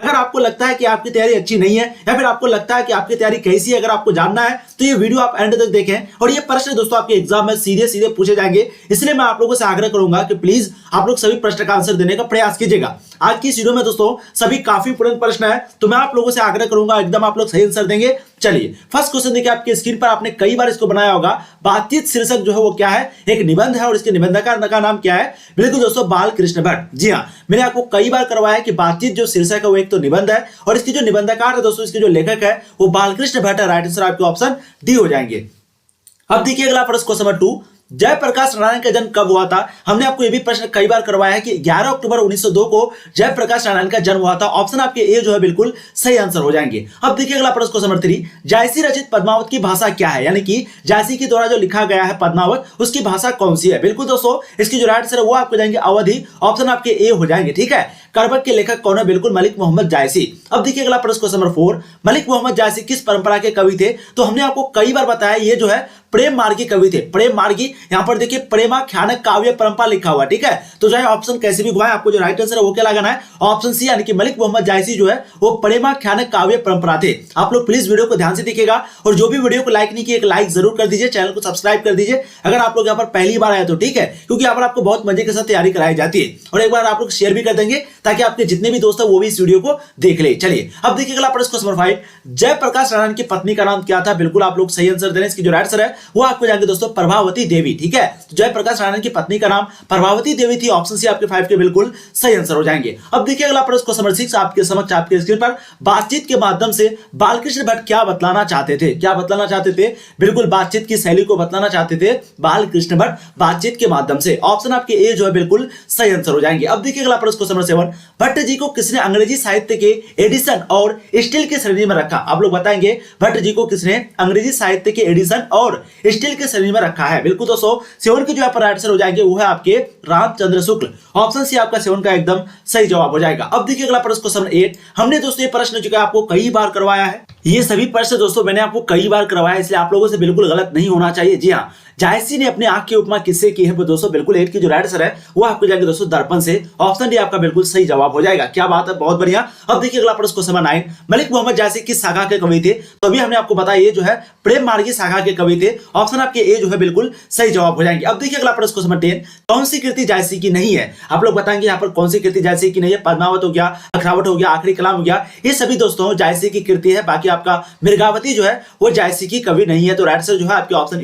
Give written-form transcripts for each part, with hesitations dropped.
अगर आपको लगता है कि आपकी तैयारी अच्छी नहीं है या फिर आपको लगता है कि आपकी तैयारी कैसी है, अगर आपको जानना है तो ये वीडियो आप एंड तक देखें। और ये प्रश्न दोस्तों आपके एग्जाम में सीधे सीधे पूछे जाएंगे, इसलिए मैं आप लोगों से आग्रह करूंगा कि प्लीज आप लोग सभी प्रश्न का आंसर देने का प्रयास कीजिएगा। आज की इस वीडियो में दोस्तों सभी काफी इंपोर्टेंट प्रश्न है, तो मैं आप लोगों से आग्रह करूंगा एकदम आप लोग सही आंसर देंगे। चलिए फर्स्ट क्वेश्चन देखिए आपके स्क्रीन पर, आपने कई बार इसको बनाया होगा। बातचीत शीर्षक जो है वो क्या है, एक निबंध है और इसके निबंधकार का नाम क्या है, बिल्कुल दोस्तों बाल कृष्ण भट्ट। जी हाँ, मैंने आपको कई बार करवाया है कि बातचीत जो शीर्षक है वो एक तो निबंध है और इसकी जो निबंधकार है दोस्तों, इसके जो लेखक है वो बालकृष्ण भट्ट है। राइट आंसर आपके ऑप्शन डी हो जाएंगे। अब देखिए अगला प्रश्न क्वेश्चन नंबर 2, जयप्रकाश नारायण का जन्म कब हुआ था। हमने आपको ये भी प्रश्न कई बार करवाया है कि 11 अक्टूबर 1902 को जयप्रकाश नारायण का जन्म हुआ था। ऑप्शन आपके ए जो है बिल्कुल सही आंसर हो जाएंगे। अब देखिए अगला प्रश्न क्वेश्चन नंबर 3, जायसी रचित पद्मावत की भाषा क्या है, यानी कि जायसी के द्वारा जो लिखा गया है पद्मावत उसकी भाषा कौन सी है। बिल्कुल दोस्तों इसकी जो राइट आंसर है वो आपको जाएंगे अवधि। ऑप्शन आपके ए हो जाएंगे। ठीक है, करबट के लेखक कौन है, बिल्कुल मलिक मोहम्मद जायसी। अब देखिए अगला प्रश्न क्वेश्चन नंबर 4, मलिक मोहम्मद जायसी किस परंपरा के कवि थे। तो हमने आपको कई बार बताया ये जो है प्रेम मार्गी कवि थे। प्रेम मार्गी, यहां पर देखिए प्रेमाख्यान काव्य परंपरा लिखा हुआ। ठीक है, तो चाहे ऑप्शन कैसे भी घुमाए आपको जो राइट आंसर है वो क्या लगाना है, ऑप्शन सी, यानी कि मलिक मोहम्मद जायसी जो है वो प्रेमाख्यान काव्य परंपरा थे। आप लोग प्लीज वीडियो को ध्यान से देखिएगा और जो भी वीडियो को लाइक नहीं किया एक लाइक जरूर कर दीजिए, चैनल को सब्सक्राइब कर दीजिए अगर आप लोग यहाँ पर पहली बार आए तो। ठीक है, क्योंकि यहाँ पर आपको बहुत मजे के साथ तैयारी कराई जाती है और एक बार आप लोग शेयर भी कर देंगे ताकि आपके जितने भी दोस्त है वो भी इस वीडियो को देख ले। चलिए अब देखिए अगला प्रश्न क्वेश्चन नंबर 5, जयप्रकाश नारायण की पत्नी का नाम क्या था। बिल्कुल आप लोग सही आंसर देने, इसकी जो राइट आंसर है वो आपको जाएंगे दोस्तों प्रभावती देवी। ठीक है, जयप्रकाश नारायण की पत्नी का नाम प्रभावती देवी थी। ऑप्शन सी आपके 5 के बिल्कुल सही आंसर हो जाएंगे। अब देखिए अगला प्रश्न क्वेश्चन नंबर 6 आपके समक्ष आपके स्क्रीन पर, बातचीत के माध्यम से बालकृष्ण भट्ट क्या बतलाना चाहते थे। क्या बतलाना चाहते थे, बिल्कुल बातचीत की शैली को बतलाना चाहते थे बालकृष्ण भट्ट बातचीत के माध्यम से। ऑप्शन आपके ए जो है बिल्कुल सही आंसर हो जाएंगे। अब देखिए अगला प्रश्न क्वेश्चन नंबर 7, भट्ट जी को किसने अंग्रेजी साहित्य के एडिशन और स्टील की श्रेणी में रखा। आप लोग बताएंगे भट्ट जी को किसने अंग्रेजी साहित्य के एडिशन और स्टील की श्रेणी में रखा है। बिल्कुल दोस्तों 7 के जो आप राइट आंसर हो जाएंगे वो है आपके रामचंद्र शुक्ल। ऑप्शन सी आपका 7 का एकदम सही जवाब हो जाएगा। अब देखिए अगला प्रश्न क्वेश्चन 8, हमने दोस्तों ये प्रश्न जो है आपको कई बार करवाया है, ये सभी प्रश्न दोस्तों मैंने आपको कई बार करवाया है, इसलिए आप लोगों से बिल्कुल गलत नहीं होना चाहिए। जी हाँ, जायसी ने अपनी आंख की उपमा किससे की है। दोस्तों बिल्कुल 8 की जो राइट आंसर है वो आपको जाएंगे दोस्तों दर्पण से। ऑप्शन डी आपका बिल्कुल सही जवाब हो जाएगा। क्या बात है, बहुत बढ़िया। अब देखिए अगला प्रश्न क्वेश्चन नंबर 9, मलिक मोहम्मद जायसी किस शाखा के कवि थे। तो अभी हमने आपको बताया ये जो है प्रेम मार्गी शाखा के कवि थे। ऑप्शन आपके ए जो है बिल्कुल सही जवाब हो जाएंगे। अब देखिए अगला प्रश्न क्वेश्चन नंबर 10, कौन सी कृति जायसी की नहीं है। आप लोग बताएंगे यहाँ पर कौन सी कृति जायसी की नहीं है। पद्मावत हो गया, अखरावट हो गया, आखिरी कलाम हो गया, ये सभी दोस्तों जायसी की कृति है। बाकी आपका मृगावती जो है वो जायसी की कवि नहीं है। तो राइट आंसर जो है आपके ऑप्शन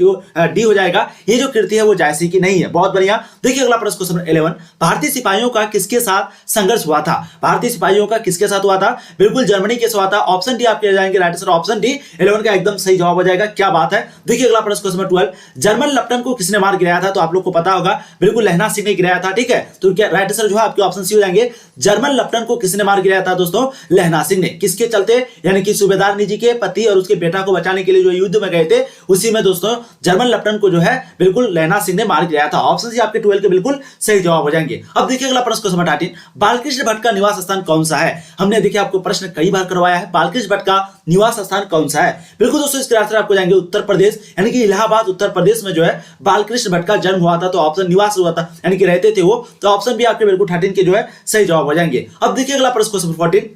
डी हो जाएगा, ये जो कृति है वो जायसी की नहीं है। बहुत बढ़िया। देखिए अगला प्रश्न क्वेश्चन 11, भारतीय सिपाहियों का किसके साथ संघर्ष हुआ था। भारतीय सिपाहियों का किसके साथ हुआ था, बिल्कुल जर्मनी के साथ हुआ था। ऑप्शन डी आपके जाएंगे राइट आंसर, ऑप्शन डी 11 का एकदम सही जवाब हो जाएगा। क्या बात है। देखिए अगला प्रश्न क्वेश्चन 12, जर्मन लेफ्टिनेंट को किसने मार गिराया था। तो आप लोग को पता होगा बिल्कुल लहना सिंह ने गिराया था। ठीक है, तो क्या राइट आंसर जो है आपके ऑप्शन सी हो जाएंगे, जर्मन लेफ्टिनेंट को किसने मार गिराया था दोस्तों, लहना सिंह ने। किसके चलते, यानी कि सूबेदार निजी के पति और उसके बेटा को बचाने के लिए जो युद्ध में गए थे उसी में दोस्तों जर्मन लेफ्टिनेंट को जो है बिल्कुल लहना सिंह ने मार गिराया था। ऑप्शन सी आपके 12 के बिल्कुल सही जवाब हो जाएंगे। अब देखिए अगला प्रश्न क्वेश्चन 18, बालकृष्ण भट्ट का निवास स्थान कौन सा है। हमने देखिए आपको प्रश्न कई बार करवाया है, बालकृष्ण भट्ट का निवास स्थान कौन सा है। बिल्कुल दोस्तों इसके आंसर आपको जाएंगे उत्तर प्रदेश, यानी कि इलाहाबाद उत्तर प्रदेश में जो है बालकृष्ण भट्ट का जन्म हुआ था। तो ऑप्शन निवास हुआ था यानी कि रहते थे वो, तो ऑप्शन भी आपके बिल्कुल 13 के जो है सही जवाब हो जाएंगे। अब देखिए अगला प्रश्न क्वेश्चन 14,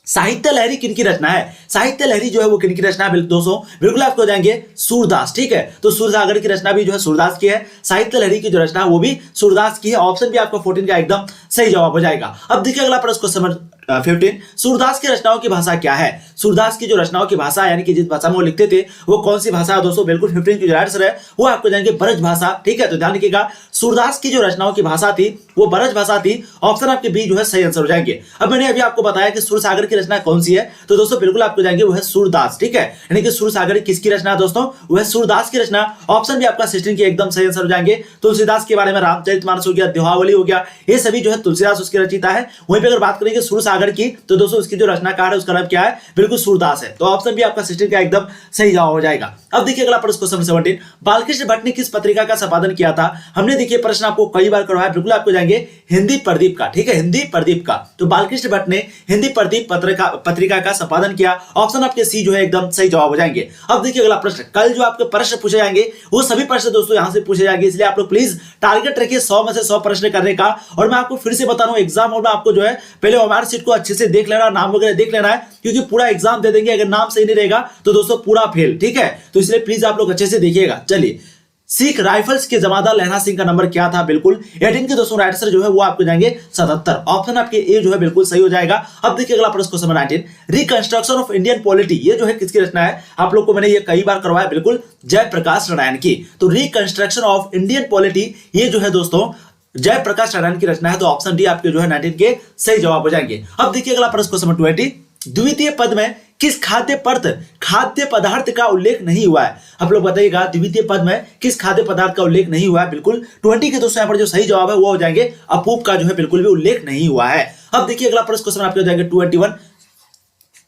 साहित्य लहरी किनकी रचना है। साहित्य लहरी जो है वो किनकी रचना है दोस्तों, बिल्कुल आपको हो जाएंगे सूरदास। ठीक है, तो सूरसागर की रचना भी जो है सूरदास की है। साहित्य लहरी की जो रचना है वो भी सूरदास की है। ऑप्शन भी आपका 14 का एकदम सही जवाब हो जाएगा। अब देखिए अगला प्रश्न क्वेश्चन 15, सूरदास की रचनाओं की भाषा क्या है। सूरदास की जो रचनाओं की भाषा यानी कि जिस भाषा में वो लिखते थे वो कौन सी भाषा है दोस्तों, बिल्कुल 15 की जो राइट आंसर है वो आपको जाएंगे ब्रज भाषा। ठीक है, तो ध्यान रखिएगा सूरदास की जो रचनाओं की भाषा थी वो ब्रज भाषा थी। ऑप्शन आपके बी जो है सही आंसर हो जाएंगे। अब मैंने अभी आपको बताया कि सूरसागर की रचना कौन सी है, तो दोस्तों बिल्कुल आपको जाएंगे वो है सूरदास। ठीक है, यानी कि सूरसागर किसकी रचना है दोस्तों, वो है सूरदास की रचना। ऑप्शन भी आपका 16 की एकदम सही आंसर हो जाएंगे। तुलसीदास के बारे में रामचरितमानस हो गया, दोहावली हो गया, ये सभी जो है तुलसीदास उसकी रचिता है। वहीं पे अगर बात करेंगे सूरसागर की तो दोस्तों उसकी जो रचनाकार है उसका नाम क्या है, बिल्कुल सूरदास है। तो ऑप्शन भी आपका 16 का एकदम सही जवाब हो जाएगा। अब देखिए अगला प्रश्न क्वेश्चन 17, बालकृष्ण भट्ट ने किस पत्रिका का संपादन किया था। हमने देखिए प्रश्न आपको कई बार करवाया, बिल्कुल आपको जाएंगे हिंदी प्रदीप का। ठीक है, हिंदी प्रदीप का। तो बालकृष्ण भट्ट ने हिंदी प्रदीप पत्रिका का संपादन किया। ऑप्शन आपके सी जो है एकदम सही जवाब हो जाएंगे। अब देखिए अगला प्रश्न, कल जो आपके प्रश्न पूछे जाएंगे वो सभी प्रश्न दोस्तों यहां से पूछे जाएंगे, इसलिए आप लोग प्लीज टारगेट रखिए 100 में से 100 प्रश्न करने का। और मैं आपको फिर से बता रहा हूं एग्जाम हॉल में आपको जो है पहले ओएमआर शीट को अच्छे से देख लेना, नाम वगैरह देख लेना है, क्योंकि पूरा एग्जाम दे देंगे, अगर नाम सही नहीं रहेगा तो दोस्तों पूरा फेल, ठीक है। तो इसलिए प्लीज आप लोग अच्छे से देखिएगा। चलिए, सिख राइफल्स के जमादार लहरा सिंह का नंबर क्या था? बिल्कुल 18 के दोस्तों राइट आंसर जो है वो आपको जाएंगे 77। ऑप्शन आपके ए जो है बिल्कुल सही हो जाएगा। अब देखिए अगला प्रश्न question 19, reconstruction of Indian polity, ये जो है किसकी रचना है? आप लोग को मैंने ये कई बार करवाया, बिल्कुल जयप्रकाश नारायण की। तो रिकंस्ट्रक्शन ऑफ इंडियन पॉलिटी ये जो है दोस्तों जयप्रकाश नारायण की रचना है। तो ऑप्शन डी आपके जो है 19 के सही जवाब हो जाएंगे। अब देखिए अगला प्रश्न क्वेश्चन 20, द्वितीय पद में किस खाद्य पदार्थ का उल्लेख नहीं हुआ है? आप लोग बताइएगा, द्वितीय पद में किस खाद्य पदार्थ का उल्लेख नहीं हुआ है? बिल्कुल 20 के दोस्तों यहाँ पर जो सही जवाब है वो हो जाएंगे अपूप का जो है बिल्कुल भी उल्लेख नहीं हुआ है। अब देखिए अगला प्रश्न क्वेश्चन आपके हो जाएंगे 21,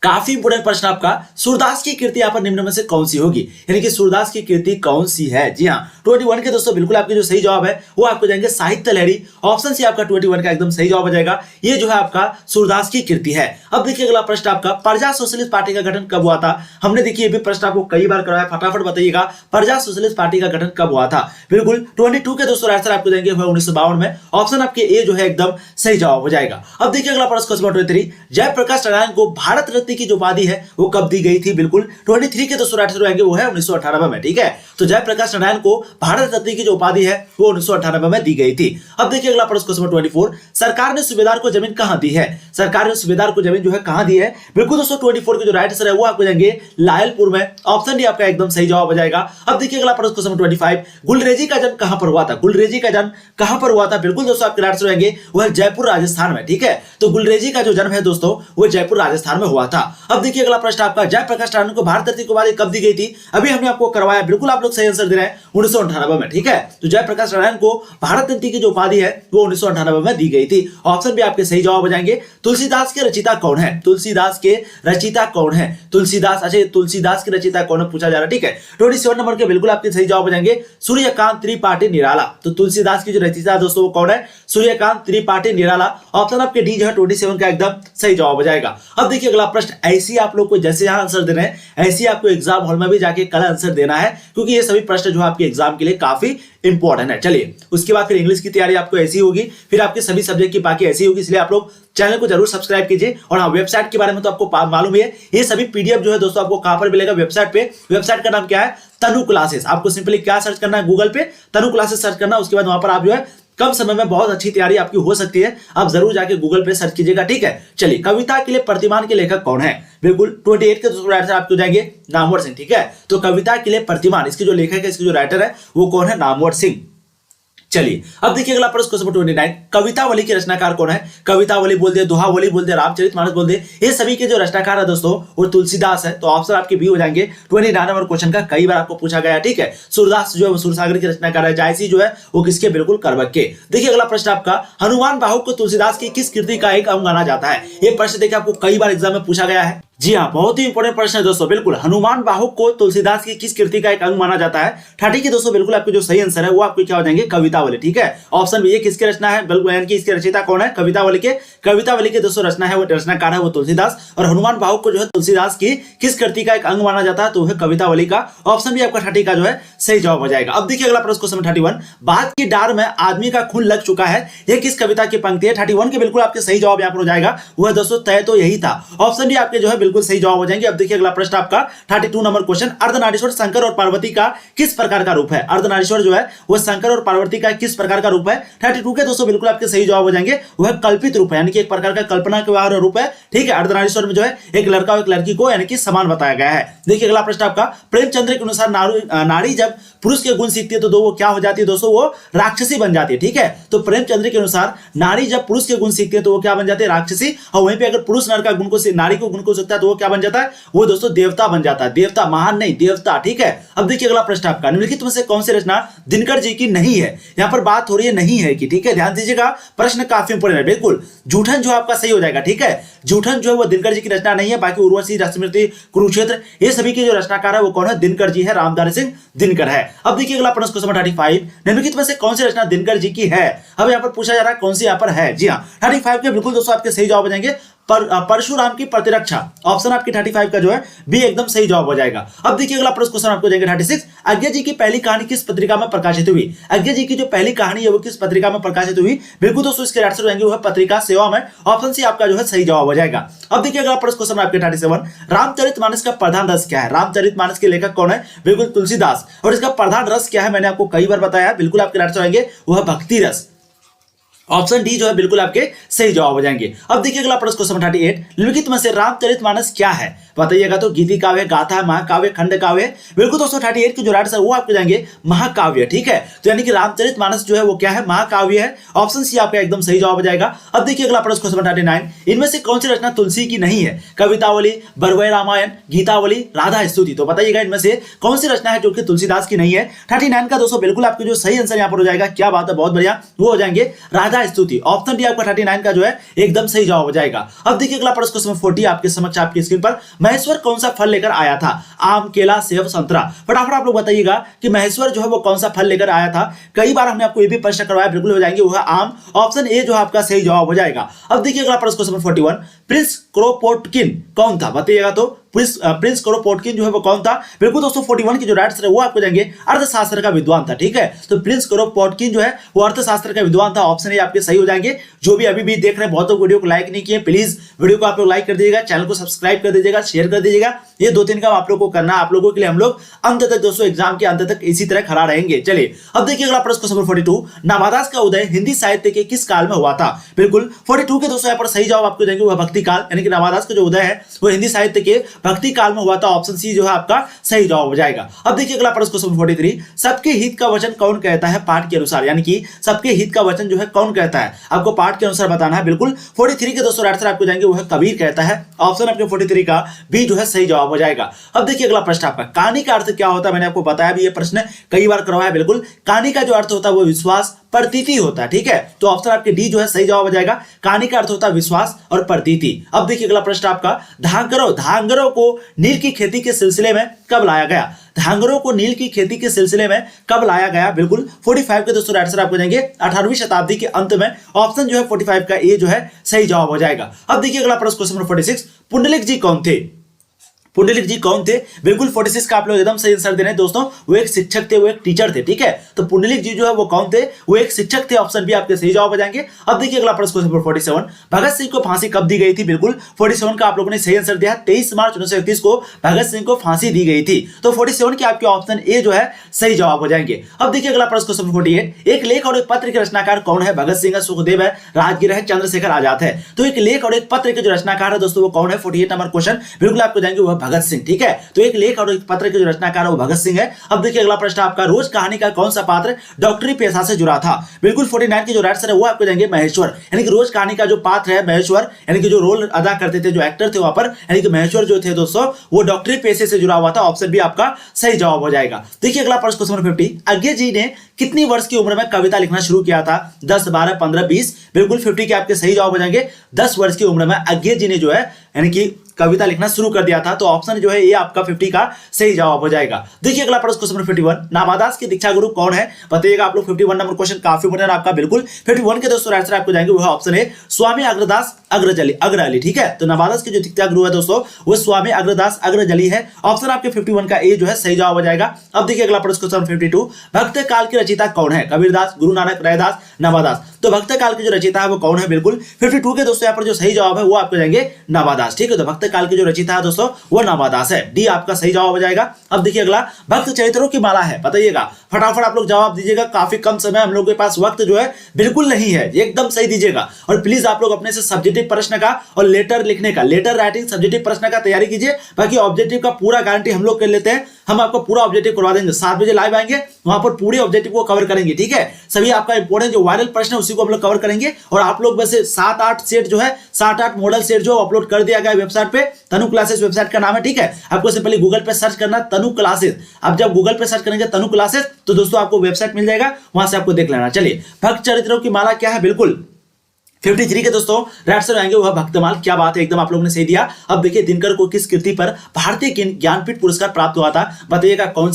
काफी इंपोर्टेंट प्रश्न आपका, सूरदास की कृति यहाँ पर निम्न में से कौन सी होगी? यानी कि सूरदास की कृति कौन सी है? जी हाँ, 21 के दोस्तों बिल्कुल आपके जो सही जवाब है वो आपको जाएंगे साहित्य लहरी। ऑप्शन सी आपका 21 का एकदम सही जवाब हो जाएगा। ये जो है आपका सूरदास की कृति है। अब देखिए अगला प्रश्न आपका, प्रजा सोशलिस्ट पार्टी का गठन कब हुआ था? हमने देखिए ये भी प्रश्न आपको कई बार करवाया, फटाफट बताइएगा, प्रजा सोशलिस्ट पार्टी का गठन कब हुआ था? बिल्कुल 22 के दोस्तों आंसर आपको देंगे 1952 में। ऑप्शन आपके ए जो है एकदम सही जवाब हो जाएगा। अब देखिए अगला प्रश्न क्वेश्चन 23, जयप्रकाश नारायण को भारत रत्न की जो उपाधि है वो कब दी गई थी? बिल्कुल 23 के दोस्तों आंसर आएंगे वो है 1998 में, ठीक है। तो जयप्रकाश नारायण को भारत रत्न की जो उपाधि है वो 1998 में दी गई थी। अब देखिए अगला प्रश्न क्वेश्चन 24, सरकार ने सूबेदार को जमीन कहां दी है? सरकार ने सूबेदार को जमीन जो है कहां दी है? बिल्कुल दोस्तों 24 के जो राइट आंसर है वो आपको जाएंगे लायलपुर में। ऑप्शन डी आपका एकदम सही जवाब हो जाएगा। अब देखिए अगला प्रश्न क्वेश्चन 25, गुलरेजी का जन्म कहां पर हुआ था? गुलरेजी का जन्म कहां पर हुआ था? बिल्कुल दोस्तों आपके राइट आंसर आएंगे वो है जयपुर राजस्थान में, ठीक है। तो गुलरेजी का जो जन्म है दोस्तों वो जयपुर राजस्थान में हुआ था। अब देखिए अगला प्रश्न आपका, जयप्रकाश नारायण को भारत रत्न की उपाधि कब दी गई थी? अभी हमने आपको करवाया, बिल्कुल आप लोग सही आंसर दे रहे हैं 1998 में, ठीक है। तो जयप्रकाश नारायण को भारत रत्न की जो उपाधि है वो 1998 में दी गई थी। ऑप्शन भी आपके सही जवाब हो जाएंगे। तुलसीदास के रचयिता कौन है? तुलसीदास के रचयिता कौन है? तुलसीदास, अच्छा तुलसीदास के रचयिता कौन है पूछा जा रहा है, ठीक है। 27 नंबर के बिल्कुल आपके सही जवाब हो जाएंगे सूर्यकांत त्रिपाठी निराला। तो तुलसीदास की जो रचयिता दोस्तों वो कौन है? सूर्यकांत त्रिपाठी निराला। ऑप्शन आपके डी जो है 27 का एकदम सही जवाब हो जाएगा। अब देखिए अगला प्रश्न, ऐसी आप लोग को जैसे यहां आंसर दे रहे हैं ऐसी आपको एग्जाम हॉल में भी जाके कल आंसर देना है, क्योंकि ये सभी प्रश्न जो आपके एग्जाम के लिए काफी इंपॉर्टेंट है। चलिए, उसके बाद फिर इंग्लिश की तैयारी आपको ऐसी होगी, फिर आपके सभी सब्जेक्ट की बाकी ऐसी होगी, इसलिए आप लोग चैनल को जरूर सब्सक्राइब कीजिए। और हाँ, वेबसाइट के बारे में तो आपको मालूम ही है, ये सभी पीडीएफ जो है दोस्तों आपको कहां पर मिलेगा? वेबसाइट पे। वेबसाइट का नाम क्या है? तनु क्लासेस। आपको सिंपली क्या सर्च करना है? गूगल पे तनु क्लासेस सर्च करना, उसके बाद वहां पर आप जो है कम समय में बहुत अच्छी तैयारी आपकी हो सकती है। आप जरूर जाके गूगल पे सर्च कीजिएगा, ठीक है। चलिए, कविता के लिए प्रतिमान के लेखक कौन है? बिल्कुल 28 के दोस्तों राइटर आपको जाएंगे नामवर सिंह, ठीक है। तो कविता के लिए प्रतिमान, इसके जो लेखक है, इसके जो राइटर है वो कौन है? नामवर सिंह। चलिए, अब देखिए अगला प्रश्न क्वेश्चन 29, कवितावली के रचनाकार कौन है? कवितावली बोल दे, दोहावली बोल दे, रामचरितमानस बोल दे, ये सभी के जो रचनाकार है दोस्तों वो तुलसीदास है। तो ऑप्शन आपके बी हो जाएंगे 29 नंबर क्वेश्चन का, कई बार आपको पूछा गया, ठीक है। सूरदास जो है सूरसागर के रचनाकार है, जायसी जो है वो किसके? बिल्कुल करबक के। देखिए अगला प्रश्न आपका, हनुमान बाहुक को तुलसीदास की किस कृति का एक अंग माना जाता है? ये प्रश्न देखिए आपको कई बार एग्जाम में पूछा गया है। जी हाँ, बहुत ही इंपॉर्टेंट प्रश्न है दोस्तों। बिल्कुल, हनुमान बाहुक को तुलसीदास की किस कृति का एक अंग माना जाता है? 30 के दोस्तों बिल्कुल आपके जो सही आंसर है वो आपको क्या हो जाएंगे? कवितावली, ठीक है। ऑप्शन बी, ये किसकी रचना है? बिल्कुल, यानी कि इसके रचयिता कौन है? कवितावली के दोस्तों रचना है वो रचनाकार है वो तुलसीदास। और हनुमान बाहुक को जो है तुलसीदास की किस कृति का एक अंग माना जाता है? तो वह कवितावली का। ऑप्शन भी आपका 30 का जो है सही जवाब हो जाएगा। अब देखिए अगला प्रश्न क्वेश्चन 31, बात की डार में आदमी का खून लग चुका है, यह किस कविता की पंक्ति है? 31 के बिल्कुल आपके सही जवाब यहाँ पर हो जाएगा वह दोस्तों तय तो यही था। ऑप्शन भी आपके जो है बिल्कुल सही जवाब हो जाएंगे। अब देखिए अगला प्रश्न आपका 32 नंबर क्वेश्चन, अर्धनारीश्वर शंकर और पार्वती का किस प्रकार का रूप है? अर्धनारीश्वर जो है वह शंकर और पार्वती का किस प्रकार का रूप है? 32 के दोस्तों बिल्कुल आपके सही जवाब हो जाएंगे वह कल्पित रूप है, यानी कि एक प्रकार का कल्पना का रूप है, ठीक है। अर्धनारीश्वर में जो है एक लड़का और एक लड़की को यानी कि समान बताया गया है। देखिए अगला प्रश्न आपका, प्रेमचंद्र के अनुसार नारी जब पुरुष के गुण सीखती है तो वो क्या हो जाती है दोस्तों? वो राक्षसी बन जाती है, ठीक है। तो प्रेमचंद्र के अनुसार नारी जब पुरुष के गुण सीखती है तो वो क्या बन जाती है? राक्षसी। और वहीं पे अगर पुरुष नारी को गुण को सीखता है तो वो क्या बन जाता है? वो दोस्तों देवता बन जाता है। देवता, महान नहीं, देवता, ठीक है। अब देखिए अगला प्रश्न आपका, निम्नलिखित में से कौन सी रचना दिनकर जी की नहीं है? यहां पर बात हो रही है नहीं है की, ठीक है। ध्यान दीजिएगा, प्रश्न काफी इंपोर्टेंट है। बिल्कुल, जूठन जो आपका सही हो जाएगा, ठीक है। जूठन जो है वो दिनकर जी की रचना नहीं है। बाकी उर्वशी, स्मृति, कुरुक्षेत्र, ये सभी के जो रचनाकार है वो कौन है? दिनकर जी है, रामधारी सिंह दिनकर है। अब देखिए अगला प्रश्न क्वेश्चन 35, निम्नलिखित में से कौन सी रचना दिनकर जी की है? अब यहाँ पर पूछा जा रहा है कौन सी यहाँ पर है। जी हाँ, 35 के बिल्कुल दोस्तों आपके सही जवाब हो जाएंगे परशुराम की प्रतिरक्षा। ऑप्शन आपकी 35 का जो है बी एकदम सही जवाब हो जाएगा। अब देखिए अगला प्रश्न क्वेश्चन आपको देंगे 36। अज्ञा जी की पहली कहानी किस पत्रिका में प्रकाशित हुई? अज्ञा जी की जो पहली कहानी है वो किस पत्रिका में प्रकाशित हुई? बिल्कुल दोस्तों इसके आंसर हो जाएंगे वो है पत्रिका सेवा में। ऑप्शन सी आपका जो है सही जवाब हो जाएगा। अब देखिए अगला प्रश्न क्वेश्चन आपके 37। रामचरितमानस का प्रधान रस क्या है? रामचरितमानस के लेखक कौन है? बिल्कुल तुलसीदास। और इसका प्रधान रस क्या है मैंने आपको कई बार बताया, बिल्कुल आपके आंसर आएंगे वो है भक्ति रस। ऑप्शन डी जो है बिल्कुल आपके सही जवाब हो जाएंगे। अब देखिए अगला प्रश्न क्वेश्चन 38। निम्नलिखित में से रामचरितमानस क्या है? बताइएगा तो गीति काव्य, गाथा है, महाकाव्य, खंड काव्य। बिल्कुल दोस्तों 38 की जो राइट आंसर वो आपको जाएंगे महाकाव्य। ठीक है, तो यानी कि रामचरितमानस जो है वो क्या है? महाकाव्य है। ऑप्शन सी आपका एकदम सही जवाब हो जाएगा। अब देखिए अगला प्रश्न क्वेश्चन 39। इनमें से कौन सी रचना तुलसी की नहीं है? कवितावली, बरवय रामायण, गीतावली, राधा स्तुति। तो बताइएगा इनमें से कौन सी रचना है जो कि तुलसीदास की नहीं है? 39 का दोस्तों बिल्कुल आपको जो सही आंसर यहाँ पर हो जाएगा, क्या बात है, बहुत बढ़िया, वो हो जाएंगे राधा स्तुति। ऑप्शन डी आपका 39 का जो है एकदम सही जवाब हो जाएगा। अब देखिए अगला प्रश्न क्वेश्चन 40 आपके समक्ष आपकी स्क्रीन पर। महेश्वर कौन सा फल लेकर आया था? आम, केला, सेब, संतरा। फटाफट आप लोग बताइएगा कि महेश्वर जो है वो कौन सा फल लेकर आया था। कई बार हमने आपको ये भी प्रश्न करवाया, बिल्कुल हो जाएंगे वो है आम। ऑप्शन ए जो आपका सही जवाब हो जाएगा। अब देखिए अगला प्रश्न क्वेश्चन 41। प्रिंस क्रोपोटकिन कौन था? बताइएगा तो प्रिंस क्रोपोटकिन जो है वो कौन था? बिल्कुल दोस्तों 41 की जो राइट आंसर है वो आपको जाएंगे अर्थशास्त्र का विद्वान था। ठीक है, तो प्रिंस क्रोपोटकिन जो है वो अर्थशास्त्र का विद्वान था। ऑप्शन ए आपके सही हो जाएंगे। जो भी अभी भी देख रहे हैं बहुत लोग वीडियो को लाइक नहीं किए, प्लीज वीडियो को आप लोग लाइक कर दीजिएगा, चैनल को सब्सक्राइब कर दीजिएगा, शेयर कर दीजिएगा। ये 2-3 काम आप लोग को करना है। आप लोगों के लिए हम लोग अंत तक दोस्तों एग्जाम के अंत तक इसी तरह खड़ा रहेंगे। चलिए अब देखिए अगला प्रश्न क्वेश्चन 42। नाभादास का उदय हिंदी साहित्य के किस काल में हुआ था? बिल्कुल 42 के दोस्तों यहाँ पर सही जवाब आपको देंगे वो भक्ति काल, यानी कि नाभादास का जो उदय है वो हिंदी साहित्य के भक्ति काल में हुआ था। ऑप्शन सी जो है आपका सही जवाब हो जाएगा। अब देखिए अगला प्रश्न क्वेश्चन 43। सबके हित का वचन कौन कहता है पाठ के अनुसार? यानी कि सबके हित का वचन जो है कौन कहता है, आपको पाठ के अनुसार बताना है। बिल्कुल 43 के दोस्तों आंसर आपको जाएंगे वो है कबीर कहता है। ऑप्शन आपके 43 का बी जो है सही जवाब हो जाएगा। अब देखिए अगला प्रश्न आपका कहानी का अर्थ क्या होता है? मैंने आपको बताया भी, ये प्रश्न कई बार करवाया। बिल्कुल कहानी का जो अर्थ होता है वो विश्वास, प्रतीति होता है। ठीक है, तो ऑप्शन आपके डी जो है सही जवाब हो जाएगा। कहानी का अर्थ होता है विश्वास और प्रतीति। अब देखिए अगला प्रश्न आपका धांगरों को नील की खेती के सिलसिले में कब लाया गया? धांगरों को नील की खेती के सिलसिले में कब लाया गया? बिल्कुल 45 के दोस्तों आंसर आपको जाएंगे 18वीं शताब्दी के अंत में। ऑप्शन जो है 45 का ए जो है सही जवाब हो जाएगा। अब देखिए अगला प्रश्न क्वेश्चन नंबर 46। पुंडलिक जी कौन थे? पुंडलिक जी कौन थे? बिल्कुल 46 का आप लोग एकदम सही आंसर दे रहे हैं दोस्तों। वो एक शिक्षक थे, वो एक टीचर थे। ठीक है, तो पुंडलिक जी जो है वो कौन थे? वो एक शिक्षक थे। ऑप्शन बी आपके सही जवाब हो जाएंगे। अब देखिए अगला प्रश्न क्वेश्चन 47। भगत सिंह को फांसी कब दी गई थी? बिल्कुल 47 का आप लोगों ने सही आंसर दिया। 23 मार्च 1931 को भगत सिंह को फांसी दी गई थी। तो 47 के आपके ऑप्शन ए जो है सही जवाब हो जाएंगे। अब देखिए अगला प्रश्न क्वेश्चन 48। एक लेख और एक पत्र के रचनाकार कौन है? भगत सिंह है, सुखदेव है, राजगीर है, चंद्रशेखर आजाद है। तो एक लेख और एक पत्र के जो रचनाकार है दोस्तों वो कौन है? 48 नंबर क्वेश्चन बिल्कुल आपको जाएंगे वो भगत सिंह। ठीक है, तो एक लेख और एक पत्र के जो रचनाकार है वो भगत सिंह है। अब देखिए अगला प्रश्न आपका रोज कहानी का कौन सा पात्र डॉक्टरी पेशा से जुड़ा था? बिल्कुल 49 की जो राइट आंसर है वो आपको जाएंगे महेश्वर, यानी कि रोज कहानी का जो पात्र है महेश्वर, यानी कि जो रोल अदा करते थे, जो एक्टर थे वहां पर, यानी कि महेश्वर जो थे दोस्तों वो डॉक्टरी पेशे से जुड़ा हुआ था। ऑप्शन बी आपका सही जवाब हो जाएगा। देखिए अगला प्रश्न क्वेश्चन नंबर 50। अज्ञा जी ने कितनी वर्ष की उम्र में कविता लिखना शुरू किया था? 10, 12, 15, 20। बिल्कुल 50 के आपके सही जवाब हो जाएंगे 10 वर्ष की उम्र में अज्ञा जी ने जो है यानी कि कविता लिखना शुरू कर दिया था। तो ऑप्शन जो है ये आपका 50 का सही जवाब हो जाएगा। देखिए अगला प्रश्न क्वेश्चन नंबर 51। नाभादास के दीक्षा गुरु कौन है? बताइएगा आप लोग। 51 नंबर क्वेश्चन काफी बढ़िया आपका। बिल्कुल 51 के दोस्तों आंसर आपको जाएंगे वो ऑप्शन है स्वामी अग्रदास अग्रजली। ठीक है, तो नाभादास के जो दीक्षा गुरु है दोस्तों वो स्वामी अग्रदास अग्रजली है। ऑप्शन आपके 51 का ए जो है सही जवाब हो जाएगा। अब देखिए अगला प्रश्न क्वेश्चन 52। भक्त काल के रचयिता कौन है? कबीरदास, गुरु नानक, रैदास, नाभादास। तो भक्त काल के जो रचयिता है वो कौन है? बिल्कुल 52 के दोस्तों यहाँ पर जो सही जवाब है वो आपको जाएंगे नाभादास। ठीक है, तो भक्त काल के जो रचयिता है दोस्तों वो नाभादास है। डी आपका सही जवाब हो जाएगा। अब देखिए अगला भक्त चरित्रों की माला है, बताइएगा फटाफट आप लोग जवाब दीजिएगा। काफी कम समय हम लोग के पास वक्त जो है बिल्कुल नहीं है, एकदम सही दीजिएगा। और प्लीज आप लोग अपने से सब्जेक्टिव प्रश्न का और लेटर लिखने का, लेटर राइटिंग सब्जेक्टिव प्रश्न का तैयारी कीजिए। बाकी ऑब्जेक्टिव का पूरा गारंटी हम लोग कर लेते हैं, हम आपको पूरा ऑब्जेक्टिव करवा देंगे। 7 बजे लाइव आएंगे, वहां पर पूरे ऑब्जेक्टिव को कवर करेंगे। ठीक है, सभी आपका इंपोर्टेंट जो वायरल प्रश्न है उसी को हम लोग कवर करेंगे। और आप लोग वैसे 7-8 सेट जो है 7-8 मॉडल सेट जो अपलोड कर दिया गया वेबसाइट पे, तनु क्लासेस वेबसाइट का नाम है। ठीक है, आपको सिंपली गूगल पे सर्च करना तनु क्लासेस। आप जब गूगल पे सर्च करेंगे तनु क्लासेस तो दोस्तों आपको वेबसाइट मिल जाएगा, वहां से आपको देख लेना। चलिए भक्त चरित्रों की माला क्या है? बिल्कुल 53 के दोस्तों राइट आंसर आएंगे वह भक्तमाल। क्या बात है, एकदम आप लोगों ने सही दिया। अब देखिए दिनकर को किस कृति पर भारतीय ज्ञानपीठ पुरस्कार प्राप्त हुआ था, बताइएगा कौन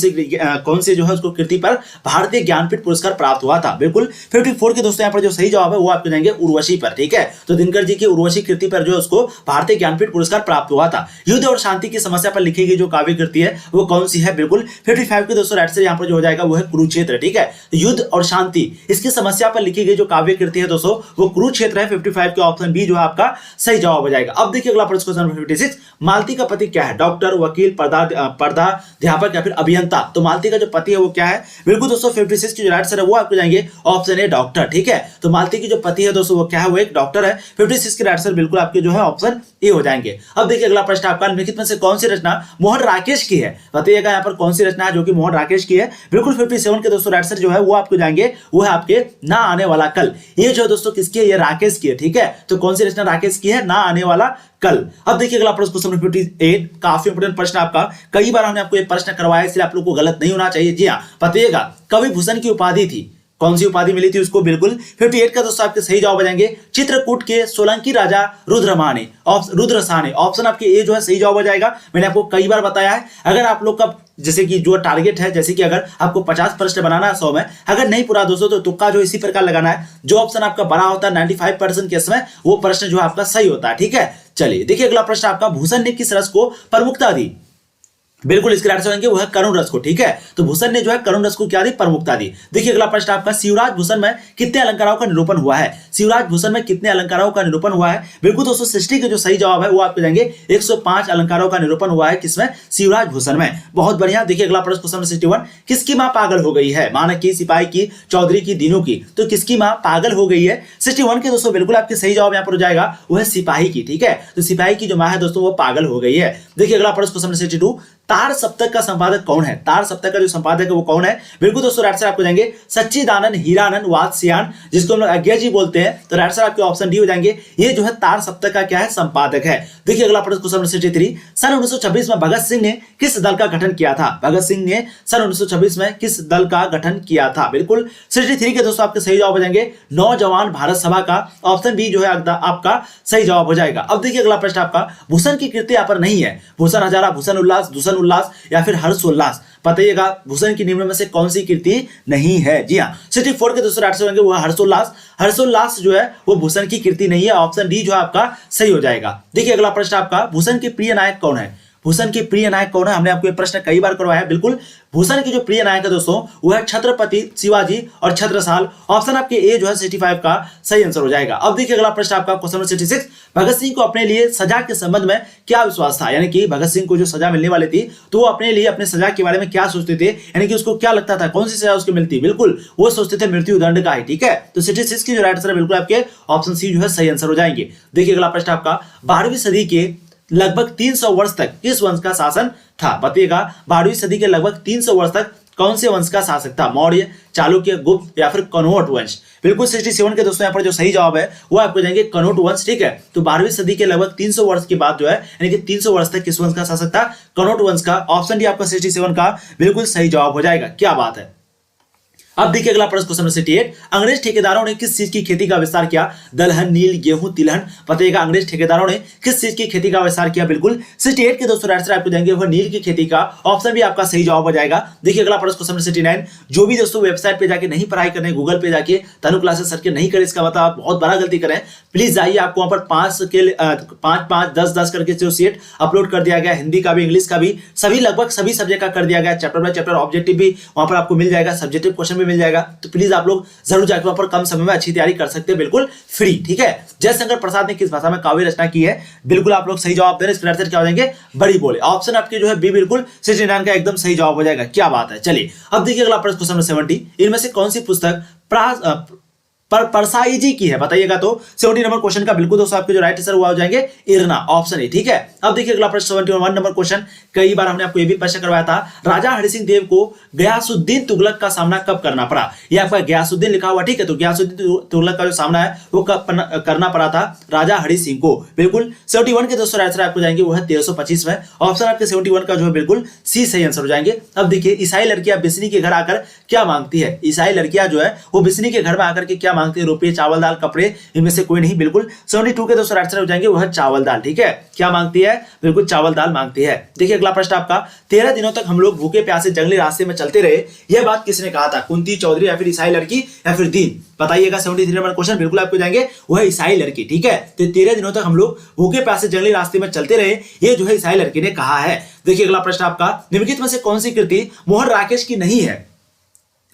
से जो है उसको कृति पर भारतीय ज्ञानपीठ पुरस्कार प्राप्त हुआ था। बिल्कुल 54 के दोस्तों यहाँ पर जो सही जवाब है वो आपको जाएंगे उर्वशी पर। ठीक है, तो दिनकर जी की उर्वशी कृति पर जो उसको भारतीय ज्ञानपीठ पुरस्कार प्राप्त हुआ था। युद्ध और शांति की समस्या पर लिखी गई जो काव्य कृति है वो कौन सी है, बिल्कुल 55 के दोस्तों राइट आंसर यहाँ पर जो हो जाएगा वो है कुरुक्षेत्र। ठीक है, युद्ध और शांति इसकी समस्या पर लिखी गई जो काव्य कृति है दोस्तों वो कुरुक्षेत्र है। 55 के ऑप्शन बी जो है आपका सही जवाब हो जाएगा। अब देखिए अगला प्रश्न क्वेश्चन नंबर 56, मालती का पति क्या है, डॉक्टर, वकील, पर्दाध्यापक या फिर अभियंता। तो मालती का जो पति है वो क्या है, बिल्कुल दोस्तों 56 की जो राइट आंसर है वो आपको जाएंगे ऑप्शन ए डॉक्टर। ठीक है, तो मालती की जो पति है दोस्तों वो क्या है, वो एक डॉक्टर है। 56 के राइट आंसर बिल्कुल आपके जो है ऑप्शन ए हो जाएंगे। अब देखिए अगला प्रश्न आपका निम्नलिखित में से कौन सी रचना मोहन राकेश की है, बताइएगा यहाँ पर कौन सी रचना है जो कि मोहन राकेश की है। बिल्कुल 57 के दोस्तों राइट आंसर जो है वो आपको जाएंगे वो है आपके ना आने वाला कल। ये जो दोस्तों किसकी है, ये राकेश की है। ठीक है, तो कौन सी रचना राकेश की है, ना आने वाला कल। अब देखिए अगला प्रश्न क्वेश्चन 58, काफी इंपोर्टेंट प्रश्न आपका, कई बार हमने आपको ये प्रश्न करवाया इसलिए आप लोग को गलत नहीं होना चाहिए। जी हाँ, बताइएगा कवि भूषण की उपाधि थी, कौन सी उपाधि मिली थी उसको। बिल्कुल 58 का दोस्तों आपके सही जवाब आ जाएंगे चित्रकूट के सोलंकी राजा रुद्रसाने। ऑप्शन आपके ए जो है सही जवाब हो जाएगा। मैंने आपको कई बार बताया है, अगर आप लोग का जैसे कि जो टारगेट है, जैसे कि अगर आपको 50 प्रश्न बनाना है 100 में, अगर नहीं पूरा दोस्तों तो तुक्का जो इसी प्रकार लगाना है, जो ऑप्शन आपका बड़ा होता है 95% केस में वो प्रश्न जो आपका सही होता है। ठीक है, चलिए देखिए अगला प्रश्न आपका, भूषण ने किस रस को प्रमुखता दी। बिल्कुल इसके आंसर होंगे वो है करुण रस को। ठीक है, तो भूषण ने जो है करुण रस को क्या दी, प्रमुखता दी। देखिए अगला प्रश्न आपका, शिवराज भूषण में कितने अलंकारों का निरूपण हुआ है। शिवराज भूषण में कितने अलंकारों का निरूपण हुआ है, बिल्कुल दोस्तों 60 के जो सही जवाब है वो आपको जाएंगे 105 अलंकारों का निरूपण हुआ है किसमें, शिवराज भूषण में। बहुत बढ़िया। देखिए अगला प्रश्न क्वेश्चन 61, किसकी मां पागल हो गई है, मानक की, सिपाही की, चौधरी की, दीनू की। तो किसकी मां पागल हो गई है, 61 के दोस्तों बिल्कुल आपके सही जवाब यहाँ पर हो जाएगा वो है सिपाही की। ठीक है, तो सिपाही की जो मां है दोस्तों वो पागल हो गई है। देखिए अगला प्रश्न क्वेश्चन 62, तार सप्तक का संपादक कौन है, तार सप्तक का जो संपादक है वो कौन है। बिल्कुल दोस्तों राइट आंसर आपको जाएंगे सच्चिदानंद हीरानंद वात्स्यायन, जिसको हम लोग अज्ञा जी बोलते हैं। तो राइट आंसर आपके ऑप्शन डी हो जाएंगे, ये जो है तार सप्तक का क्या है, संपादक है। देखिए अगला प्रश्न क्वेश्चन 63, सन 1926 में भगत सिंह ने किस दल का गठन किया था। भगत सिंह ने सन 1926 में किस दल का गठन किया था। बिल्कुल 63 के दोस्तों आपके सही जवाब हो जाएंगे नौजवान भारत सभा का। ऑप्शन बी जो है आपका सही जवाब हो जाएगा। अब देखिए अगला प्रश्न आपका, भूषण की कृति यहाँ पर नहीं है, भूषण हजारा, भूषण उल्लास, दूषण उल्लास या फिर हर्षोल्लास। बताइएगा भूषण की निम्न में से कौन सी कृति नहीं है। जी हाँ, 64 के दोस्तों आंसर होंगे वो हर्षोल्लास। हर्षोल्लास जो है वो भूषण की कृति नहीं है। ऑप्शन डी जो है आपका सही हो जाएगा। देखिए अगला प्रश्न आपका, भूषण के प्रिय नायक कौन है। भूषण के प्रिय नायक कौन है, हमने आपको ये प्रश्न कई बार करवाया है। बिल्कुल भूषण की जो प्रिय नायक है दोस्तों वो है छत्रपति शिवाजी और छत्रसाल। ऑप्शन आपके ए जो है 65 का सही आंसर हो जाएगा। अब देखिए अगला प्रश्न आपका क्वेश्चन नंबर 66, भगत सिंह को अपने लिए सजा के संबंध में क्या विश्वास था। यानी कि भगत सिंह को जो सजा मिलने वाली थी तो वो अपने लिए अपने सजा के बारे में क्या सोचते थे, यानी कि उसको क्या लगता था कौन सी सजा उसको मिलती। बिल्कुल वो सोचते थे मृत्यु दंड का ही। ठीक है, तो 66 की जो राइट आंसर है बिल्कुल आपके ऑप्शन सी जो है सही आंसर हो जाएंगे। देखिए अगला प्रश्न आपका, 12वीं सदी के लगभग 300 वर्ष तक किस वंश का शासन था। बताइएगा 12वीं सदी के लगभग 300 वर्ष तक कौन से वंश का शासक था, मौर्य, चालुक्य, गुप्त या फिर कनौट वंश। बिल्कुल 67 के दोस्तों यहाँ पर जो सही जवाब है वो आपको जाएंगे कनौट वंश। ठीक है, तो 12वीं सदी के लगभग 300 वर्ष के बाद जो है यानी कि 300 वर्ष तक किस वंश का शासक था, कनौट वंश का। ऑप्शन डी आपका 67 का बिल्कुल सही जवाब हो जाएगा। क्या बात है। अब देखिए अगला प्रश्न क्वेश्चन 68, अंग्रेज ठेकेदारों ने किस चीज की खेती का विस्तार किया, दलहन, नील, गेहूं, तिलहन। बताइएगा अंग्रेज ठेकेदारों ने किस चीज की खेती का विस्तार किया। बिल्कुल 68 के दोस्तों आंसर आपको देंगे वो नील की खेती का। ऑप्शन भी आपका सही जवाब हो जाएगा। देखिए अगला प्रश्न क्वेश्चन 69, जो भी दोस्तों वेबसाइट पे जाके नहीं पढ़ाई करने, गूगल पे जाके तनु क्लासेस सर्च नहीं करें, इसका मतलब आप बहुत बड़ा गलती करें। प्लीज जाइए, आपको वहां पर 5 10 करके जो सेट अपलोड कर दिया गया, हिंदी का भी, इंग्लिश का भी, सभी लगभग सभी सब्जेक्ट का कर दिया गया। चैप्टर बाय चैप्टर ऑब्जेक्टिव भी वहां पर आपको मिल जाएगा, सब्जेक्टिव क्वेश्चन भी मिल जाएगा। तो प्लीज आप लोग जरूर जाकर वहां पर कम समय में अच्छी तैयारी कर सकते हैं, बिल्कुल फ्री। ठीक है, जयशंकर प्रसाद ने किस भाषा में काव्य रचना की है। बिल्कुल आप लोग सही जवाब दे रहे हैं। इसका आंसर क्या हो जाएंगे, बड़ी बोले। ऑप्शन आपके जो है बी बिल्कुल 69 का एकदम सही जवाब हो जाएगा। क्या बात है। चलिए अब देखिए अगला प्रश्न क्वेश्चन 70, इनमें से कौन सी पुस्तक परसाई जी की है। बताइएगा तो 70 नंबर क्वेश्चन का बिल्कुल दोस्तों आपके जो राइट आंसर हुआ हो जाएंगे इरना, ऑप्शन ए। ठीक है, अब देखिए अगला प्रश्न 71 नंबर क्वेश्चन, कई बार हमने आपको ये भी प्रश्न करवाया था, राजा हरि सिंह देव को गयासुद्दीन तुगलक का सामना कब करना पड़ा। ये आपका गयासुद्दीन लिखा हुआ। ठीक है, तो गयासुद्दीन तुगलक का जो सामना है वो कब करना पड़ा था राजा हरि सिंह को। बिल्कुल 71 के दोस्तों आंसर आपको जाएंगे वो है 1325 में। ऑप्शन आपके 71 का जो है बिल्कुल सी सही आंसर हो जाएंगे। अब देखिए ईसाई लड़कियां बिस्नी के घर आकर क्या मांगती है। ईसाई लड़कियां जो है वो बिस्नी के घर में आकर के क्या मांगते हैं रुपये, चावल, दाल, कपड़े, इनमें से कोई नहीं। बिल्कुल 72 के दोस्तों आंसर हो जाएंगे वह चावल दाल। ठीक है, क्या मांगती है? बिल्कुल चावल दाल मांगती है। देखिए अगला प्रश्न आपका, 13 दिनों तक हम लोग भूखे प्यासे जंगली रास्ते में चलते रहे, यह बात किसने कहा था? कुंती, चौधरी या फिर ईसाई लड़की या फिर दीन? बताइएगा। 73 नंबर क्वेश्चन बिल्कुल आपको जाएंगे वह ईसाई लड़की। ठीक है, तो 13 दिनों तक हम लोग भूखे प्यासे जंगली रास्ते में चलते रहे, ये जो है ईसाई लड़की ने कहा है। देखिए अगला प्रश्न आपका, निम्नलिखित में से कौन सी कृति मोहन राकेश की नहीं है?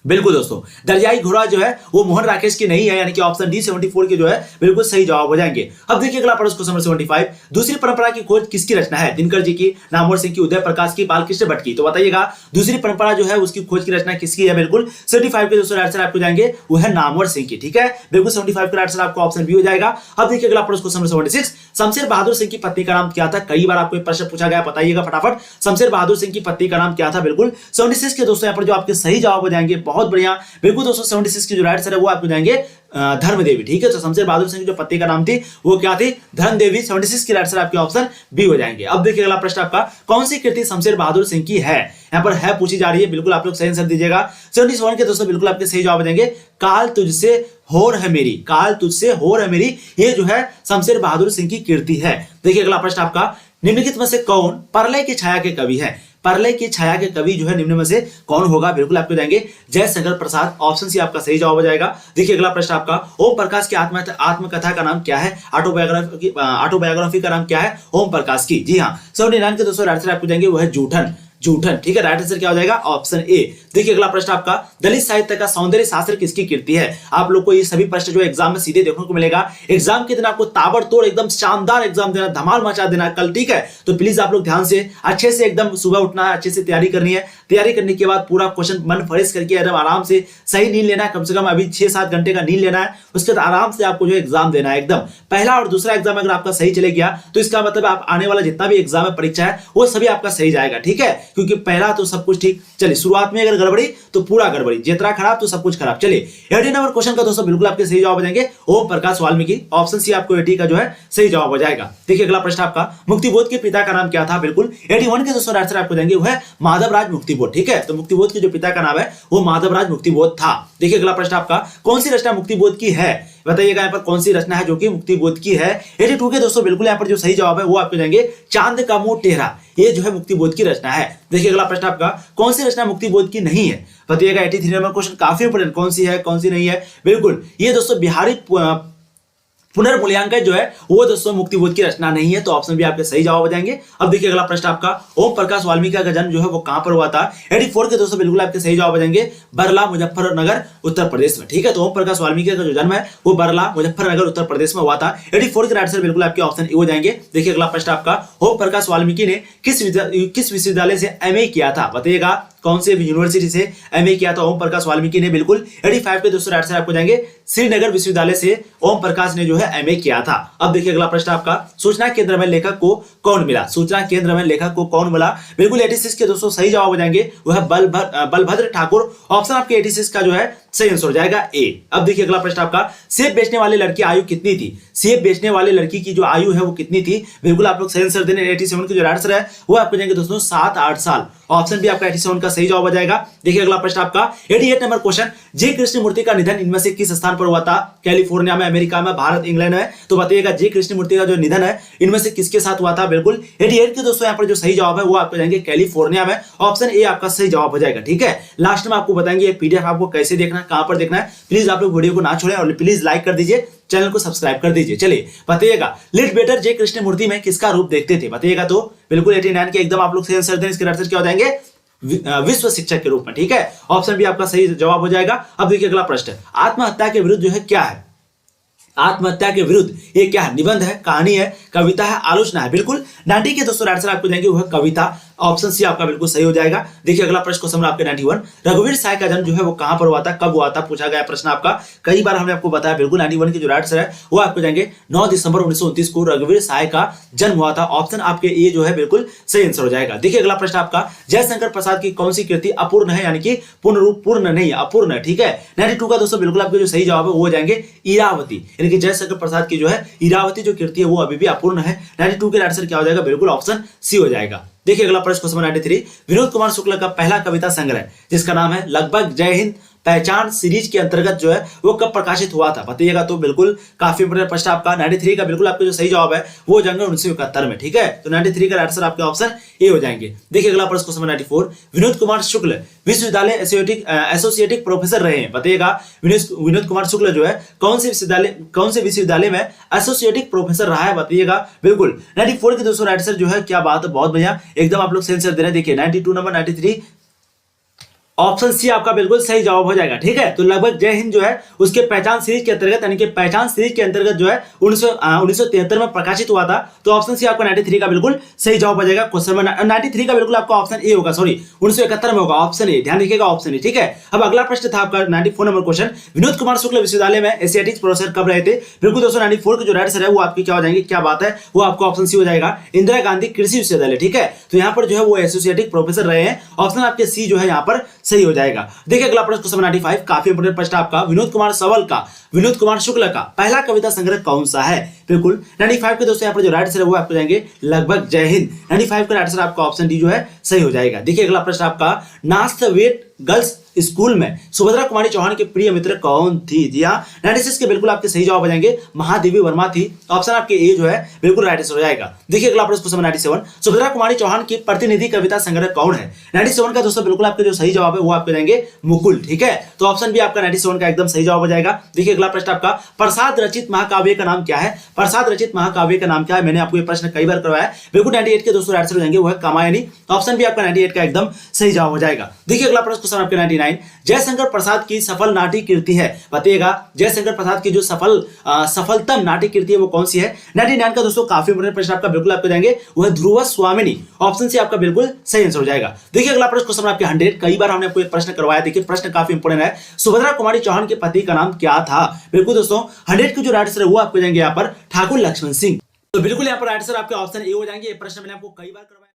बिल्कुल दोस्तों, दरियाई घोड़ा जो है वो मोहन राकेश की नहीं है, यानी कि ऑप्शन डी 74 के जो है बिल्कुल सही जवाब हो जाएंगे। अब देखिए अगला प्रश्न क्वेश्चन नंबर 75, दूसरी परंपरा की खोज किसकी रचना है? दिनकर जी की, नामवर सिंह की, उदय प्रकाश की, बालकृष्ण भट्ट की? तो बताइएगा दूसरी परंपरा जो है उसकी खोज की रचना किसकी है? बिल्कुल 75 के दोस्तों आंसर आपको जाएंगे वो है नामवर सिंह की। ठीक है, बिल्कुल 75 का आंसर आपको ऑप्शन बी हो जाएगा। अब देखिए अगला प्रश्न क्वेश्चन नंबर 76, शमशेर बहादुर सिंह की पत्नी का नाम क्या था? कई बार आपको प्रश्न पूछा गया, बताइएगा फटाफट, शमशेर बहादुर सिंह की पत्नी का नाम क्या था? बिल्कुल 76 के दोस्तों यहाँ पर जो आपके सही जवाब हो जाएंगे, बहुत बढ़िया। बिल्कुल दोस्तों 76 की जो राइट आंसर है वो आपको जाएंगे धर्म देवी। ठीक है, तो शमशेर बहादुर सिंह जो पत्नी का नाम थी वो क्या थी? धर्म देवी। 76 की राइट आंसर आपके ऑप्शन बी हो जाएंगे। अब देखिए अगला प्रश्न आपका, कौन सी कृति शमशेर बहादुर सिंह की है? यहाँ पर है पूछी जा रही है, बिल्कुल आप लोग सही आंसर दीजिएगा। 71 के दोस्तों बिल्कुल आपके सही जवाब हो जाएंगे, काल तुझसे होर है मेरी, काल तुझसे होर है मेरी, ये जो है शमशेर बहादुर सिंह की कीर्ति है। देखिए अगला प्रश्न आपका, निम्नलिखित में से कौन प्रलय की छाया के कवि है? प्रलय की छाया के कवि जो है निम्न में से कौन होगा? बिल्कुल आपको जाएंगे जयशंकर प्रसाद, ऑप्शन सी आपका सही जवाब हो जाएगा। देखिए अगला प्रश्न आपका, ओम प्रकाश की आत्मकथा का नाम क्या है? ऑटोबायोग्राफी का नाम क्या है ओम प्रकाश की? जी हाँ, 79 के दोस्तों आंसर आपको जाएंगे वो है जूठन, जूठन। ठीक है, राइट आंसर क्या हो जाएगा? Option A. देखिए अगला प्रश्न आपका, दलित साहित्य का सौंदर्य शास्त्र किसकी कीर्ति है? आप लोग को ये सभी प्रश्न जो एग्जाम में सीधे देखने को मिलेगा। एग्जाम के दिन आपको ताबड़तोड़ एकदम शानदार एग्जाम देना, धमाल मचा देना कल। ठीक है, तो प्लीज आप लोग ध्यान से अच्छे से एकदम सुबह उठना है, अच्छे से तैयारी करनी है। तैयारी करने के बाद पूरा क्वेश्चन मन फ्रेश करके एकदम आराम से सही नींद लेना है, कम से कम अभी 6-7 घंटे का नींद लेना है। उसके बाद आराम से आपको जो एग्जाम देना है। एकदम पहला और दूसरा एग्जाम अगर आपका सही चले गया तो इसका मतलब आप आने वाला जितना भी एग्जाम है, परीक्षा है, वो सभी आपका सही जाएगा। ठीक है, क्योंकि पहला तो सब कुछ ठीक, चलिए शुरुआत में अगर गड़बड़ी तो पूरा गड़बड़ी, जितना खराब तो सब कुछ खराब। चलिए 80 नंबर क्वेश्चन का दोस्तों बिल्कुल आपके सही जवाब हो जाएंगे ओम प्रकाश वाल्मीकि, ऑप्शन सी आपको 80 का जो है सही जवाब हो जाएगा। देखिए अगला प्रश्न आपका, मुक्तिबोध के पिता का नाम क्या था? बिल्कुल 81 के दोस्तों आंसर आपको जाएंगे वो है माधवराज मुक्तिबोध। ठीक है, तो मुक्तिबोध के जो पिता का नाम है वो माधवराज मुक्तिबोध था। देखिए अगला प्रश्न आपका, कौन सी रचना मुक्तिबोध की है? बताइएगा यहाँ पर कौन सी रचना है जो कि मुक्तिबोध की है? 82 के दोस्तों बिल्कुल यहाँ पर जो सही जवाब है वो आपको जाएंगे चांद का मुंह टेढ़ा, ये जो है मुक्तिबोध की रचना है। देखिए अगला प्रश्न आपका, कौन सी रचना मुक्तिबोध की नहीं है? बताइएगा 83 नंबर क्वेश्चन काफी इंपोर्टेंट, कौन सी है कौन सी नहीं है? बिल्कुल ये दोस्तों बिहारी पुनर्मूल्यांकन जो है वो दोस्तों मुक्तिबोध की रचना नहीं है, तो ऑप्शन भी आपके सही जवाब हो जाएंगे। अब देखिए अगला प्रश्न आपका, ओम प्रकाश वाल्मीकि का जन्म जो है वो कहां पर हुआ था? 84 के दोस्तों बिल्कुल आपके सही जवाब हो जाएंगे बरला, मुजफ्फरनगर, उत्तर प्रदेश में। ठीक है, तो ओम प्रकाश वाल्मीकि का जो जन्म है वो बरला, मुजफ्फरनगर, उत्तर प्रदेश में हुआ था। 84 के आंसर बिल्कुल आपके ऑप्शन ए हो जाएंगे। देखिए अगला प्रश्न आपका, ओम प्रकाश वाल्मीकि ने किस विश्वविद्यालय से एमए किया था? बताइएगा कौन से यूनिवर्सिटी से एमए किया था ओम प्रकाश वाल्मीकि ने? बिल्कुल 85 के दोस्तों आंसर आपको जाएंगे श्रीनगर विश्वविद्यालय से ओम प्रकाश ने जो है एमए किया था। अब देखिए अगला प्रश्न आपका, सूचना केंद्र में लेखक को कौन मिला? सूचना केंद्र में लेखक को कौन मिला? बिल्कुल 86 के दोस्तों सही जवाब हो जाएंगे वह बलभद्र ठाकुर, ऑप्शन आपके 86 का जो है सही आंसर हो जाएगा ए। अब देखिए अगला प्रश्न आपका, सेब बेचने वाले लड़की आयु कितनी थी? सेब बेचने वाले लड़की की जो आयु है वो कितनी थी? बिल्कुल आप लोग सही आंसर देने। 87 की जो आंसर है वो आपको जाएंगे दोस्तों 7-8 साल, ऑप्शन भी आपका 87 का सही जवाब हो जाएगा। देखिए अगला प्रश्न आपका 88 नंबर क्वेश्चन, जे कृष्णमूर्ति का निधन इनमें से किस स्थान पर हुआ था? कैलिफोर्निया में, अमेरिका में, भारत, इंग्लैंड में? तो बताइएगा जे कृष्णमूर्ति का जो निधन है इनमें से किसके साथ हुआ था? बिल्कुल 88 के दोस्तों यहाँ पर जो सही जवाब है वो आपको जाएंगे कैलिफोर्निया में, ऑप्शन ए आपका सही जवाब हो जाएगा। ठीक है, लास्ट में आपको बताएंगे ये पीडीएफ आपको कैसे देखना है, कहां पर देखना है। प्लीज आप लोग वीडियो को ना छोड़ें और प्लीज लाइक कर दीजिए, चैनल को सब्सक्राइब कर दीजिए। चलिए बताइएगा, लिट बेटर जे कृष्णमूर्ति में किसका रूप देखते थे? बताइएगा तो बिल्कुल 89 के एकदम आप लोग सही आंसर दें। इसके आंसर क्या हो जाएंगे? विश्व शिक्षक के रूप में। ठीक है, ऑप्शन भी आपका सही जवाब हो जाएगा। अब देखिए अगला प्रश्न, आत्महत्या के विरुद्ध जो है क्या है? आत्महत्या के विरुद्ध ये क्या है? निबंध है, कहानी है, कविता है, आलोचना है? बिल्कुल 90 के दोस्तों आंसर आपको देंगे वह कविता, ऑप्शन सी आपका बिल्कुल सही हो जाएगा। देखिए अगला प्रश्न क्वेश्चन आपके 91, रघुवीर साय का जन्म जो है वो कहां पर हुआ था, कब हुआ था? पूछा गया प्रश्न आपका, कई बार हमने आपको बताया। बिल्कुल 91 की जो आंसर है वो आपको जाएंगे 9 दिसंबर 1929 को रघुवीर साय का जन्म हुआ था, ऑप्शन आपके ये जो है बिल्कुल सही आंसर हो जाएगा। देखिए अगला प्रश्न आपका, जयशंकर प्रसाद की कौन सी कृति अपूर्ण है, यानी कि पूर्ण नहीं, अपूर्ण है? ठीक है, 92 का दोस्तों बिल्कुल आपके जो सही जवाब है वो हो जाएंगे इरावती, यानी कि जयशंकर प्रसाद की जो है इरावती जो कृति है वो अभी भी अपूर्ण है। 92 के आंसर क्या हो जाएगा? बिल्कुल ऑप्शन सी हो जाएगा। देखिए अगला प्रश्न क्वेश्चन 93, विनोद कुमार शुक्ल का पहला कविता संग्रह जिसका नाम है लगभग जय हिंद पहचान सीरीज के अंतर्गत जो है वो कब प्रकाशित हुआ था, बताइएगा। तो बिल्कुल काफी इंपोर्टेंट प्रश्न आपका 93 का बिल्कुल आपका जो सही जवाब है वो हो जाएंगे 1971 में, ठीक है। तो 93 का आंसर आपके ऑप्शन ए हो जाएंगे। देखिए अगला प्रश्न क्वेश्चन 94, विनोद कुमार शुक्ल विश्वविद्यालय एसोसिएटिक प्रोफेसर रहे हैं, बताइएगा। विनोद कुमार शुक्ल जो है कौन से विश्वविद्यालय में एसोसिएटिक प्रोफेसर रहा है, बताइएगा। बिल्कुल 94 के दोस्तों आंसर जो है, क्या बात है, बहुत बढ़िया, एकदम आप लोग सही आंसर दे रहे हैं। देखिए 92 नंबर 93 ऑप्शन सी आपका बिल्कुल सही जवाब हो जाएगा, ठीक है। तो लगभग जय हिंद जो है उसके पहचान सीरीज के अंतर्गत, यानी कि पहचान सीरीज के अंतर्गत जो है 1973 में प्रकाशित हुआ था। तो ऑप्शन सी आपका 93 का बिल्कुल सही जवाब हो जाएगा। क्वेश्चन नंबर 93 का बिल्कुल आपका ऑप्शन ए होगा, सॉरी 1971 में होगा, ऑप्शन ए, ध्यान रखिएगा, ऑप्शन ए, ठीक है। अब अगला प्रश्न था आपका 94 नंबर क्वेश्चन, विनोद कुमार शुक्ल विश्वविद्यालय में एशियाटिक प्रोफेसर कब रहे थे। बिल्कुल दोस्तों 94 के जो राइट आंसर है वो आपकी क्या हो जाएंगे, क्या बात है, वो आपका ऑप्शन सी हो जाएगा, इंदिरा गांधी कृषि विश्वविद्यालय, ठीक है। तो यहाँ पर जो है वो एसोसिएटिक प्रोफेसर रहे हैं, ऑप्शन आपके सी जो है यहाँ पर सही हो जाएगा। देखिए अगला प्रश्न क्वेश्चन 95, काफी इंपोर्टेंट प्रश्न आपका, विनोद कुमार शुक्ल का पहला कविता संग्रह कौन सा है। बिल्कुल 95 के दोस्तों यहाँ पर जो राइट आंसर है वो आपको जाएंगे लगभग जय हिंद। 95 का राइट आंसर आपका ऑप्शन डी जो है सही हो जाएगा। देखिए अगला प्रश्न आपका, नाथवेट गर्ल्स स्कूल में सुभद्रा कुमारी चौहान के प्रिय मित्र कौन थी। जी हाँ 96 के बिल्कुल आपके सही जवाब हो जाएंगे, महादेवी वर्मा थी, ऑप्शन आपके ए जो है बिल्कुल राइट आंसर हो जाएगा। देखिए अगला प्रश्न क्वेश्चन 97, सुभद्रा कुमारी चौहान की प्रतिनिधि कविता संग्रह कौन है। 97 का दोस्तों बिल्कुल आपके जो सही जवाब है वो आपके जाएंगे मुकुल, ठीक है। तो ऑप्शन बी आपका 97 का एकदम सही जवाब हो जाएगा। देखिए अगला प्रश्न आपका, प्रसाद रचित महाकाव्य का नाम क्या है। प्रसाद रचित महाकाव्य का नाम क्या है, मैंने आपको ये प्रश्न कई बार करवाया है। बिल्कुल 98 के दोस्तों आंसर हो जाएंगे वो है कामायनी, ऑप्शन भी आपका 98 का एकदम सही जवाब हो जाएगा। देखिए अगला प्रश्न क्वेश्चन आपके 99, जयशंकर प्रसाद की सफल नाट्य कृति है, बताइएगा। जयशंकर प्रसाद की जो सफलतम नाट्य कृति है वो कौन सी है। 99 का दोस्तों काफी इंपोर्टेंट प्रश्न आपका बिल्कुल आपको जाएंगे वो है ध्रुव स्वामिनी, ऑप्शन सी आपका बिल्कुल सही आंसर हो जाएगा। देखिए अगला प्रश्न क्वेश्चन आपके 100, कई बार हमने आपको ये प्रश्न करवाया, देखिए प्रश्न काफी इंपोर्टेंट है, सुभद्रा कुमारी चौहान के पति का नाम क्या था। बिल्कुल दोस्तों 100 की जो राइट आंसर है वो आपको जाएंगे यहाँ पर ठाकुर लक्ष्मण सिंह। तो बिल्कुल यहाँ पर राइट आंसर आपके ऑप्शन ए हो जाएंगे। ये प्रश्न मैंने आपको कई बार करवाया।